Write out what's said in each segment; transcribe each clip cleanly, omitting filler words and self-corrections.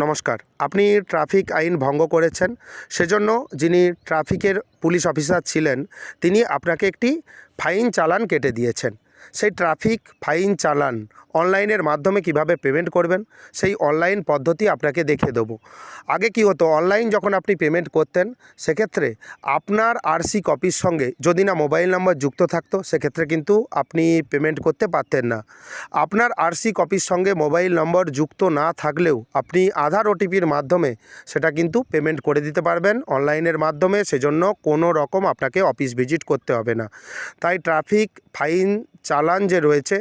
নমস্কার। আপনি ট্রাফিক আইন ভঙ্গ করেছেন, সেজন্য যিনি ট্রাফিকের পুলিশ অফিসার ছিলেন তিনি আপনাকে একটি ফাইন চালান কেটে দিয়েছেন। সেই ট্রাফিক ফাইন চালান অনলাইনের মাধ্যমে কিভাবে পেমেন্ট করবেন সেই অনলাইন পদ্ধতি আপনাকে দেখিয়ে দেবো। আগে কি হতো, অনলাইন যখন আপনি পেমেন্ট করতেন সেক্ষেত্রে আপনার আরসি কপির সঙ্গে যদি না মোবাইল নাম্বার যুক্ত থাকতো সেক্ষেত্রে কিন্তু আপনি পেমেন্ট করতে পারতেন না। আপনার আরসি কপির সঙ্গে মোবাইল নম্বর যুক্ত না থাকলেও আপনি আধার ওটিপির মাধ্যমে সেটা কিন্তু পেমেন্ট করে দিতে পারবেন অনলাইনের মাধ্যমে। সেজন্য কোনো রকম আপনাকে অফিস ভিজিট করতে হবে না। তাই ট্রাফিক ফাইন চালান যে রয়েছে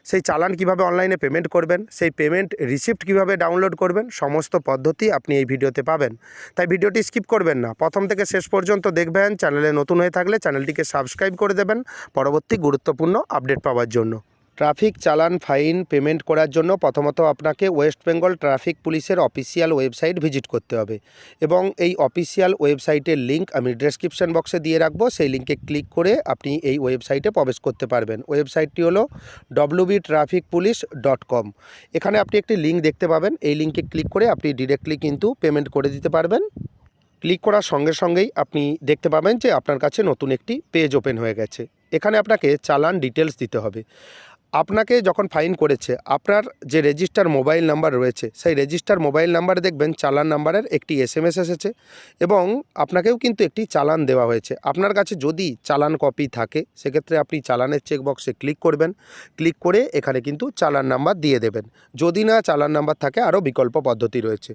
সেই চালান কিভাবে অনলাইনে পেমেন্ট করবেন, সেই পেমেন্ট রিসিপ্ট কিভাবে ডাউনলোড করবেন, সমস্ত পদ্ধতি আপনি এই ভিডিওতে পাবেন। তাই ভিডিওটি স্কিপ করবেন না, প্রথম থেকে শেষ পর্যন্ত দেখবেন। চ্যানেলে নতুন হয়ে থাকলে চ্যানেলটিকে সাবস্ক্রাইব করে দেবেন পরবর্তী গুরুত্বপূর্ণ আপডেট পাওয়ার জন্য। ট্রাফিক চালান ফাইন পেমেন্ট করার জন্য প্রথমত আপনাকে ওয়েস্ট বেঙ্গল ট্রাফিক পুলিশের অফিসিয়াল ওয়েবসাইট ভিজিট করতে হবে এবং এই অফিসিয়াল ওয়েবসাইটের লিঙ্ক আমি ডেসক্রিপশন বক্সে দিয়ে রাখবো। সেই লিঙ্কে ক্লিক করে আপনি এই ওয়েবসাইটে প্রবেশ করতে পারবেন। ওয়েবসাইটটি হলো www.trafficpolice.com। এখানে আপনি একটি লিঙ্ক দেখতে পাবেন, এই লিঙ্কে ক্লিক করে আপনি ডিরেক্টলি কিন্তু পেমেন্ট করে দিতে পারবেন। ক্লিক করার সঙ্গে সঙ্গেই আপনি দেখতে পাবেন যে আপনার কাছে নতুন একটি পেজ ওপেন হয়ে গেছে। এখানে আপনাকে চালান ডিটেলস দিতে হবে। আপনাকে যখন ফাইন করেছে আপনার যে রেজিস্টার মোবাইল নাম্বার রয়েছে সেই রেজিস্টার মোবাইল নাম্বারে দেখবেন চালান নাম্বারের একটি SMS এসেছে এবং আপনাকেও কিন্তু একটি চালান দেওয়া হয়েছে। আপনার কাছে যদি চালান কপি থাকে সেক্ষেত্রে আপনি চালানের চেকবক্সে ক্লিক করবেন, ক্লিক করে এখানে কিন্তু চালান নাম্বার দিয়ে দেবেন। যদি না চালান নাম্বার থাকে আরও বিকল্প পদ্ধতি রয়েছে।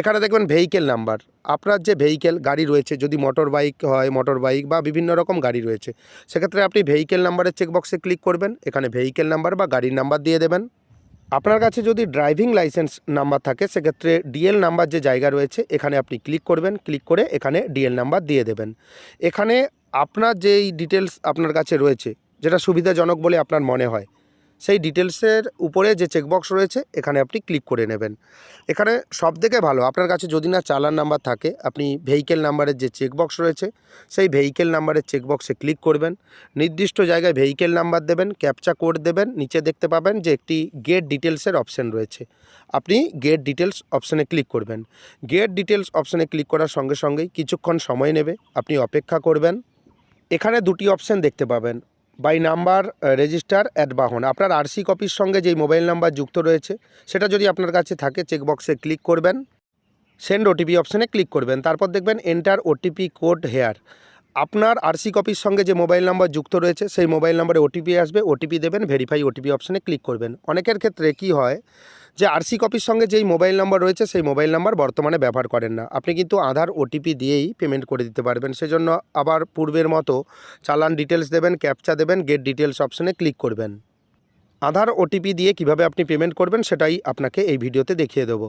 এখানে দেখবেন ভেহিকেল নাম্বার, আপনার যে ভেহিকেল গাড়ি রয়েছে, যদি মোটর বাইক হয় মোটর বাইক বা বিভিন্ন রকম গাড়ি রয়েছে সেক্ষেত্রে আপনি ভেহিকেল নাম্বারের চেকবক্সে ক্লিক করবেন, এখানে ভেহিকেল নাম্বার বা গাড়ির নাম্বার দিয়ে দেবেন। আপনার কাছে যদি ড্রাইভিং লাইসেন্স নাম্বার থাকে সেক্ষেত্রে ডিএল নাম্বার যে জায়গা রয়েছে এখানে আপনি ক্লিক করবেন, ক্লিক করে এখানে ডিএল নাম্বার দিয়ে দেবেন। এখানে আপনার যেই ডিটেলস আপনার কাছে রয়েছে যেটা সুবিধাজনক বলে আপনার মনে হয় সেই ডিটেলসের উপরে যে চেকবক্স রয়েছে এখানে আপনি ক্লিক করে নেবেন। এখানে সবথেকে ভালো আপনার কাছে যদি না চালান নাম্বার থাকে আপনি ভেহিকেল নাম্বারের যে চেকবক্স রয়েছে সেই ভেহিকেল নাম্বারের চেকবক্সে ক্লিক করবেন, নির্দিষ্ট জায়গায় ভেহিকেল নাম্বার দেবেন, ক্যাপচা কোড দেবেন, নিচে দেখতে পাবেন যে একটি গেট ডিটেলসের অপশান রয়েছে, আপনি গেট ডিটেলস অপশানে ক্লিক করবেন। গেট ডিটেলস অপশানে ক্লিক করার সঙ্গে সঙ্গেই কিছুক্ষণ সময় নেবে, আপনি অপেক্ষা করবেন। এখানে দুটি অপশান দেখতে পাবেন, বাই নাম্বার রেজিস্টার অ্যাট বাহন। আপনার আরসি কপির সঙ্গে যেই মোবাইল নাম্বার যুক্ত রয়েছে সেটা যদি আপনার কাছে থাকে চেকবক্সে ক্লিক করবেন, সেন্ড ওটিপি অপশানে ক্লিক করবেন, তারপর দেখবেন এন্টার ওটিপি কোড হেয়ার। আপনার আরসি কপির সঙ্গে যে মোবাইল নাম্বার যুক্ত রয়েছে সেই মোবাইল নাম্বারে ওটিপি আসবে, ওটিপি দেবেন, ভেরিফাই ওটিপি অপশানে ক্লিক করবেন। অনেকের ক্ষেত্রে কি হয় যে আরসি কপির সঙ্গে যেই মোবাইল নাম্বার রয়েছে সেই মোবাইল নাম্বার বর্তমানে ব্যবহার করেন না, আপনি কিন্তু আধার ওটিপি দিয়েই পেমেন্ট করে দিতে পারবেন। সেজন্য আবার পূর্বের মতো চালান ডিটেলস দেবেন, ক্যাপচা দেবেন, গেট ডিটেলস অপশানে ক্লিক করবেন। আধার ওটিপি দিয়ে কিভাবে আপনি পেমেন্ট করবেন সেটাই আপনাকে এই ভিডিওতে দেখিয়ে দেবো।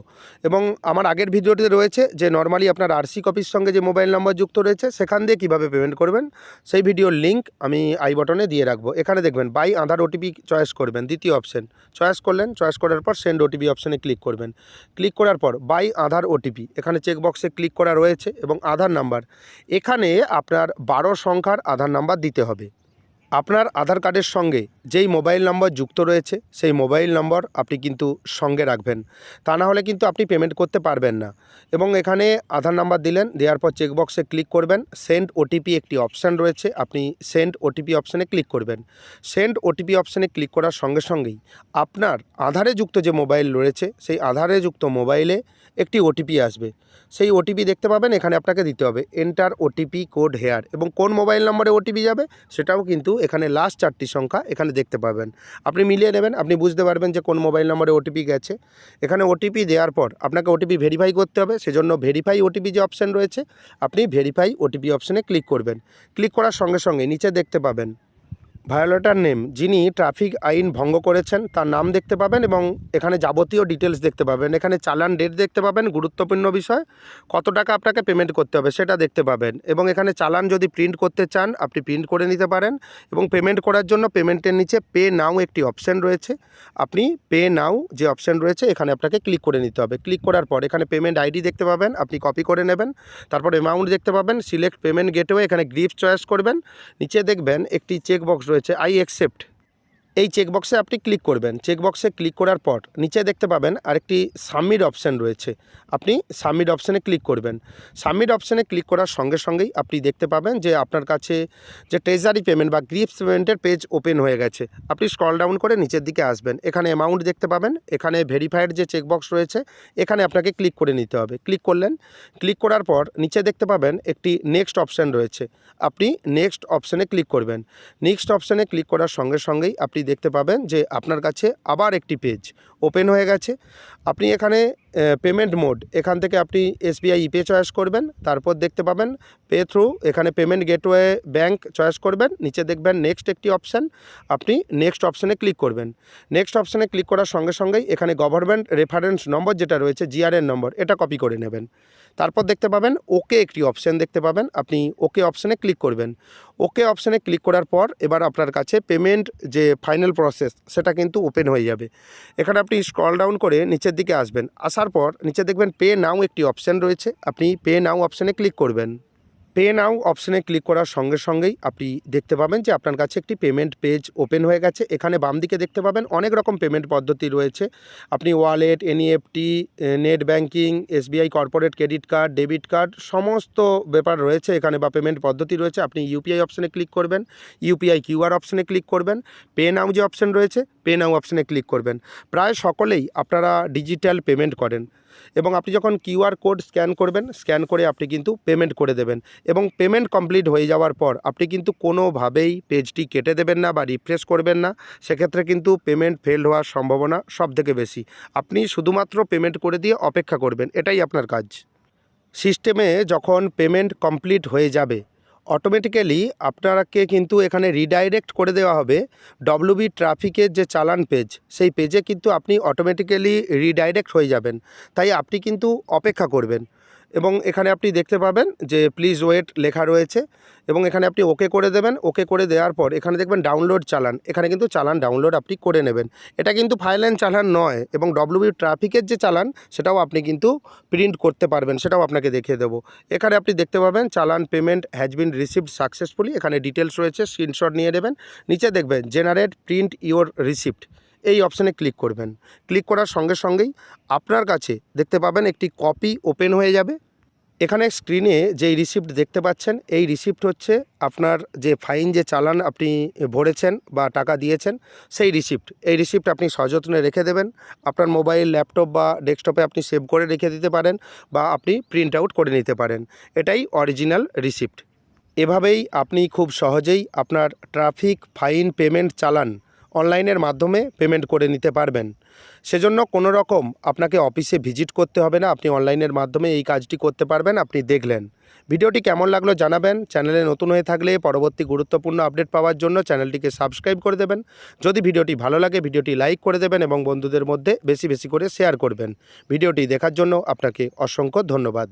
এবং আমার আগের ভিডিওতে রয়েছে যে নর্মালি আপনার আরসি কপির সঙ্গে যে মোবাইল নাম্বার যুক্ত রয়েছে সেখান দিয়ে কিভাবে পেমেন্ট করবেন সেই ভিডিওর লিঙ্ক আমি আই বটনে দিয়ে রাখবো। এখানে দেখবেন বাই আধার ওটিপি চয়েস করবেন, দ্বিতীয় অপশান চয়েস করলেন, চয়েস করার পর সেন্ড ওটিপি অপশানে ক্লিক করবেন। ক্লিক করার পর বাই আধার ওটিপি এখানে চেকবক্সে ক্লিক করা রয়েছে এবং আধার নাম্বার, এখানে আপনার 12 সংখ্যার আধার নাম্বার দিতে হবে। আপনার আধার কার্ডের সঙ্গে যেই মোবাইল নম্বর যুক্ত রয়েছে সেই মোবাইল নম্বর আপনি কিন্তু সঙ্গে রাখবেন, তা না হলে কিন্তু আপনি পেমেন্ট করতে পারবেন না। এবং এখানে আধার নাম্বার দিলেন, দেওয়ার পর চেকবক্সে ক্লিক করবেন, সেন্ড ওটিপি একটি অপশান রয়েছে, আপনি সেন্ড ওটিপি অপশানে ক্লিক করবেন। সেন্ড ওটিপি অপশানে ক্লিক করার সঙ্গে সঙ্গেই আপনার আধারে যুক্ত যে মোবাইল রয়েছে সেই আধারে যুক্ত মোবাইলে একটি ওটিপি আসবে, সেই ওটিপি দেখতে পাবেন, এখানে আপনাকে দিতে হবে এন্টার ওটিপি কোড হেয়ার। এবং কোন মোবাইল নম্বরে ওটিপি যাবে সেটাও কিন্তু এখানে লাস্ট 4টি সংখ্যা এখানে দেখতে পাবেন, আপনি মিলিয়ে নেবেন, আপনি বুঝতে পারবেন যে কোন মোবাইল নম্বরে ওটিপি গেছে। এখানে ওটিপি দেওয়ার পর আপনাকে ওটিপি ভেরিফাই করতে হবে, সেজন্য ভেরিফাই ওটিপি যে অপশান রয়েছে আপনি ভেরিফাই ওটিপি অপশানে ক্লিক করবেন। ক্লিক করার সঙ্গে সঙ্গে নিচে দেখতে পাবেন ভায়োলেটর নেম, যিনি ট্রাফিক আইন ভঙ্গ করেছেন তার নাম দেখতে পাবেন এবং এখানে যাবতীয় ডিটেলস দেখতে পাবেন। এখানে চালান ডেট দেখতে পাবেন, গুরুত্বপূর্ণ বিষয় কত টাকা আপনাকে পেমেন্ট করতে হবে সেটা দেখতে পাবেন। এবং এখানে চালান যদি প্রিন্ট করতে চান আপনি প্রিন্ট করে নিতে পারেন। এবং পেমেন্ট করার জন্য পেমেন্টের নিচে পে নাও একটি অপশান রয়েছে, আপনি পে নাও যে অপশান রয়েছে এখানে আপনাকে ক্লিক করে নিতে হবে। ক্লিক করার পর এখানে পেমেন্ট আইডি দেখতে পাবেন, আপনি কপি করে নেবেন। তারপর অ্যামাউন্ট দেখতে পাবেন, সিলেক্ট পেমেন্ট গেটওয়ে, এখানে গ্রিপ চয়েস করবেন। নিচে দেখবেন একটি চেকবক্স রয়েছে আই অ্যাকসেপ্ট, এই চেকবক্সে আপনি ক্লিক করবেন। চেকবক্সে ক্লিক করার পর নিচে দেখতে পাবেন আরেকটি সাবমিট অপশান রয়েছে, আপনি সাবমিট অপশানে ক্লিক করবেন। সাবমিট অপশানে ক্লিক করার সঙ্গে সঙ্গেই আপনি দেখতে পাবেন যে আপনার কাছে যে ট্রেজারি পেমেন্ট বা গ্রিপস পেমেন্টের পেজ ওপেন হয়ে গেছে। আপনি স্ক্রল ডাউন করে নিচের দিকে আসবেন, এখানে অ্যামাউন্ট দেখতে পাবেন, এখানে ভেরিফাইড যে চেকবক্স রয়েছে এখানে আপনাকে ক্লিক করে নিতে হবে। ক্লিক করলেন, ক্লিক করার পর নিচে দেখতে পাবেন একটি নেক্সট অপশান রয়েছে, আপনি নেক্সট অপশানে ক্লিক করবেন। নেক্সট অপশানে ক্লিক করার সঙ্গে সঙ্গেই আপনি দেখতে পাবেন যে আপনার কাছে আবার একটি পেজ ওপেন হয়ে গেছে। আপনি এখানে পেমেন্ট মোড, এখান থেকে আপনি SBI ইপে চয়েস করবেন, তারপর দেখতে পাবেন পে থ্রু, এখানে পেমেন্ট গেটওয়ে ব্যাঙ্ক চয়েস করবেন, নিচে দেখবেন নেক্সট একটি অপশান, আপনি নেক্সট অপশানে ক্লিক করবেন। নেক্সট অপশানে ক্লিক করার সঙ্গে সঙ্গেই এখানে গভর্নমেন্ট রেফারেন্স নম্বর যেটা রয়েছে GRN নম্বর, এটা কপি করে নেবেন। তারপর দেখতে পাবেন ওকে একটি অপশান দেখতে পাবেন, আপনি ওকে অপশানে ক্লিক করবেন। ওকে অপশানে ক্লিক করার পর এবার আপনার কাছে পেমেন্ট যে ফাইনাল প্রসেস সেটা কিন্তু ওপেন হয়ে যাবে। এখানে আপনি স্ক্রল ডাউন করে নিচের দিকে আসবেন, আসার পর নিচে দেখবেন পে নাও একটি অপশান রয়েছে, আপনি পে নাও অপশানে ক্লিক করবেন। পে নাও অপশানে ক্লিক করার সঙ্গে সঙ্গেই আপনি দেখতে পাবেন যে আপনার কাছে একটি পেমেন্ট পেজ ওপেন হয়ে গেছে। এখানে বাম দিকে দেখতে পাবেন অনেক রকম পেমেন্ট পদ্ধতি রয়েছে, আপনি wallet, NEFT, net banking, SBI corporate credit card, debit card, সমস্ত ব্যাপার রয়েছে এখানে বা পেমেন্ট পদ্ধতি রয়েছে। আপনি UPI অপশানে ক্লিক করবেন, UPI QR অপশানে ক্লিক করবেন, পে নাও যে অপশান রয়েছে পে নাও অপশানে ক্লিক করবেন। প্রায় সকলেই আপনারা ডিজিটাল পেমেন্ট করেন এবং আপনি যখন QR কোড স্ক্যান করবেন, স্ক্যান করে আপনি কিন্তু পেমেন্ট করে দেবেন এবং পেমেন্ট কমপ্লিট হয়ে যাওয়ার পর আপনি কিন্তু কোনোভাবেই পেজটি কেটে দেবেন না বা রিফ্রেশ করবেন না, সেক্ষেত্রে কিন্তু পেমেন্ট ফেল হওয়ার সম্ভাবনা সবথেকে বেশি। আপনি শুধুমাত্র পেমেন্ট করে দিয়ে অপেক্ষা করবেন, এটাই আপনার কাজ। সিস্টেমে যখন পেমেন্ট কমপ্লিট হয়ে যাবে অটোমেটিক্যালি আপনাকে কিন্তু এখানে রিডাইরেক্ট করে দেওয়া হবে WB ট্রাফিকের যে চালান পেজ, সেই পেজে কিন্তু আপনি অটোমেটিক্যালি রিডাইরেক্ট হয়ে যাবেন। তাই আপনি কিন্তু অপেক্ষা করবেন এবং এখানে আপনি দেখতে পাবেন যে প্লিজ ওয়েট লেখা রয়েছে এবং এখানে আপনি ওকে করে দেবেন। ওকে করে দেওয়ার পর এখানে দেখবেন ডাউনলোড চালান, এখানে কিন্তু চালান ডাউনলোড আপনি করে নেবেন। এটা কিন্তু ফাইল চালান নয় এবং WB ট্রাফিকের যে চালান সেটাও আপনি কিন্তু প্রিন্ট করতে পারবেন, সেটাও আপনাকে দেখিয়ে দেবো। এখানে আপনি দেখতে পাবেন চালান payment has been received successfully, এখানে ডিটেলস রয়েছে, স্ক্রিনশট নিয়ে নেবেন। নিচে দেখবেন জেনারেট প্রিন্ট ইওর রিসিপ্ট, এই অপশানে ক্লিক করবেন। ক্লিক করার সঙ্গে সঙ্গেই আপনার কাছে দেখতে পাবেন একটি কপি ওপেন হয়ে যাবে। এখানে স্ক্রিনে যেই রিসিপ্ট দেখতে পাচ্ছেন এই রিসিপ্ট হচ্ছে আপনার যে ফাইন যে চালান আপনি ভরেছেন বা টাকা দিয়েছেন সেই রিসিপ্ট। এই রিসিপ্ট আপনি সযত্নে রেখে দেবেন, আপনার মোবাইল, ল্যাপটপ বা ডেস্কটপে আপনি সেভ করে রেখে দিতে পারেন বা আপনি প্রিন্ট আউট করে নিতে পারেন, এটাই অরিজিনাল রিসিপ্ট। এভাবেই আপনি খুব সহজেই আপনার ট্রাফিক ফাইন পেমেন্ট চালান অনলাইনের মাধ্যমে পেমেন্ট করে নিতে পারবেন। সেজন্য কোনো রকম আপনাকে অফিসে ভিজিট করতে হবে না, আপনি অনলাইনের মাধ্যমে এই কাজটি করতে পারবেন। আপনি দেখলেন, ভিডিওটি কেমন লাগলো জানাবেন। চ্যানেলে নতুন হয়ে থাকলে পরবর্তী গুরুত্বপূর্ণ আপডেট পাওয়ার জন্য চ্যানেলটিকে সাবস্ক্রাইব করে দেবেন। যদি ভিডিওটি ভালো লাগে ভিডিওটি লাইক করে দেবেন এবং বন্ধুদের মধ্যে বেশি বেশি করে শেয়ার করবেন। ভিডিওটি দেখার জন্য আপনাকে অসংখ্য ধন্যবাদ।